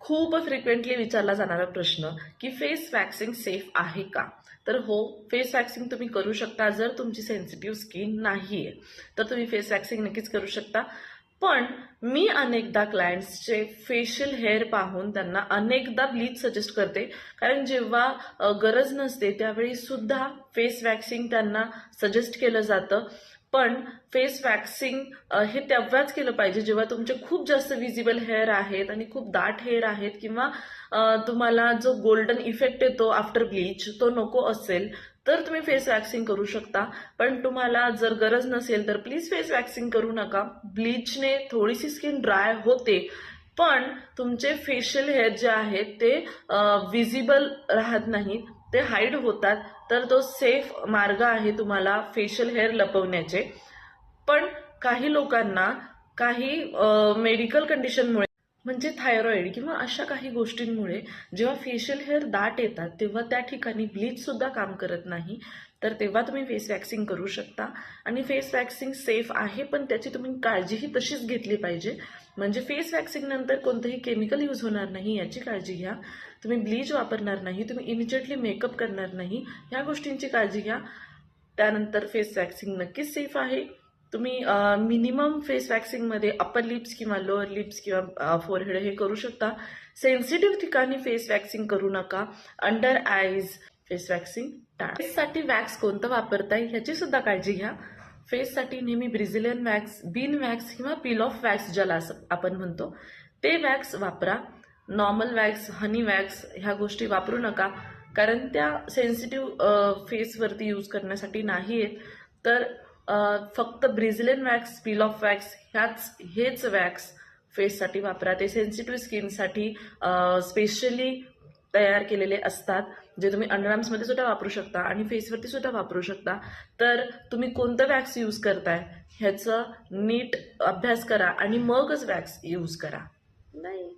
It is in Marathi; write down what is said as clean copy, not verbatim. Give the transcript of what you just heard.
खूप फ्रिक्वेंटली विचारला जाणारा प्रश्न की फेस वॅक्सिंग सेफ आहे का? तर हो, फेस वॅक्सिंग तुम्ही करू शकता. जर तुमची सेन्सिटिव्ह स्किन नाहीये तर तुम्ही फेस वॅक्सिंग नक्कीच करू शकता. पण मी अनेकदा क्लायंट्सचे फेशियल हेअर पाहून त्यांना अनेकदा ब्लीच सजेस्ट करते, कारण जेव्हा गरज नसते त्यावेळी सुद्धा फेस वॅक्सिंग त्यांना सजेस्ट केलं जातं. पण फेस वॅक्सिंग हे तेव्हाच केलं पाहिजे जेव्हा तुमचे खूप जास्त विजिबल हेअर आहेत आणि खूप दाट हेअर आहेत, किंवा तुम्हाला जो गोल्डन इफेक्ट येतो आफ्टर ब्लीच तो नको असेल तर तुम्ही फेस वॅक्सिंग करू शकता. पण तुम्हाला जर गरज नसेल तर प्लीज फेस वॅक्सिंग करू नका. ब्लीचने थोडीशी स्किन ड्राय होते, पण तुमचे फेशियल हेअर जे आहेत ते विजिबल राहत नाहीत, ते हाईड होतात. तर तो सेफ मार्ग आहे तुम्हाला फेशियल हेअर लपवण्याचे. पण काही लोकांना काही मेडिकल कंडिशनमुळे, म्हणजे थायरॉइड किंवा अशा काही गोष्टींमुळे जेव्हा फेशियल हेअर दाट येतात तेव्हा त्या ठिकाणी ब्लीच सुद्धा काम करत नाही. तर तेव्हा तुम्ही फेस वॅक्सिंग करू शकता. आणि फेस वॅक्सिंग सेफ आहे, पण त्याची तुम्ही काळजीही तशीच घेतली पाहिजे. म्हणजे फेस वॅक्सिंग नंतर कोणतंही केमिकल यूज होणार नाही याची काळजी घ्या. तुम्ही ब्लीच वापरणार नाही, तुम्ही इमिजिएटली मेकअप करणार नाही, ह्या गोष्टींची काळजी घ्या. त्यानंतर फेस वॅक्सिंग नक्कीच सेफ आहे. तुम्ही मिनिमम फेस वॅक्सिंगमध्ये अपर लिप्स किंवा लोअर लिप्स किंवा फोरहेड हे करू शकता. सेन्सिटिव्ह ठिकाणी फेस वॅक्सिंग करू नका. अंडर आईज फेस वॅक्सिंग टाळा. फेससाठी वॅक्स कोणतं वापरता येईल ह्याची सुद्धा काळजी घ्या. फेससाठी नेहमी ब्रिझिलियन वॅक्स, बीन वॅक्स किंवा पील ऑफ वॅक्स ज्याला आपण म्हणतो ते वॅक्स वापरा. नॉर्मल वॅक्स, हनी वॅक्स ह्या गोष्टी वापरू नका, कारण त्या सेन्सिटिव्ह फेसवरती यूज करण्यासाठी नाही आहेत. तर फक्त ब्रिझिलियन वॅक्स, पील ऑफ वॅक्स हेच वॅक्स फेससाठी वापरा. ते सेन्सिटिव्ह स्किनसाठी स्पेशली तयार केलेले असतात, जे तुम्ही अंडरआर्म्समध्ये सुद्धा वापरू शकता आणि फेसवरती सुद्धा वापरू शकता. तर तुम्ही कोणतं वॅक्स यूज करताय ह्याचं नीट अभ्यास करा आणि मगच वॅक्स यूज करा. नाही.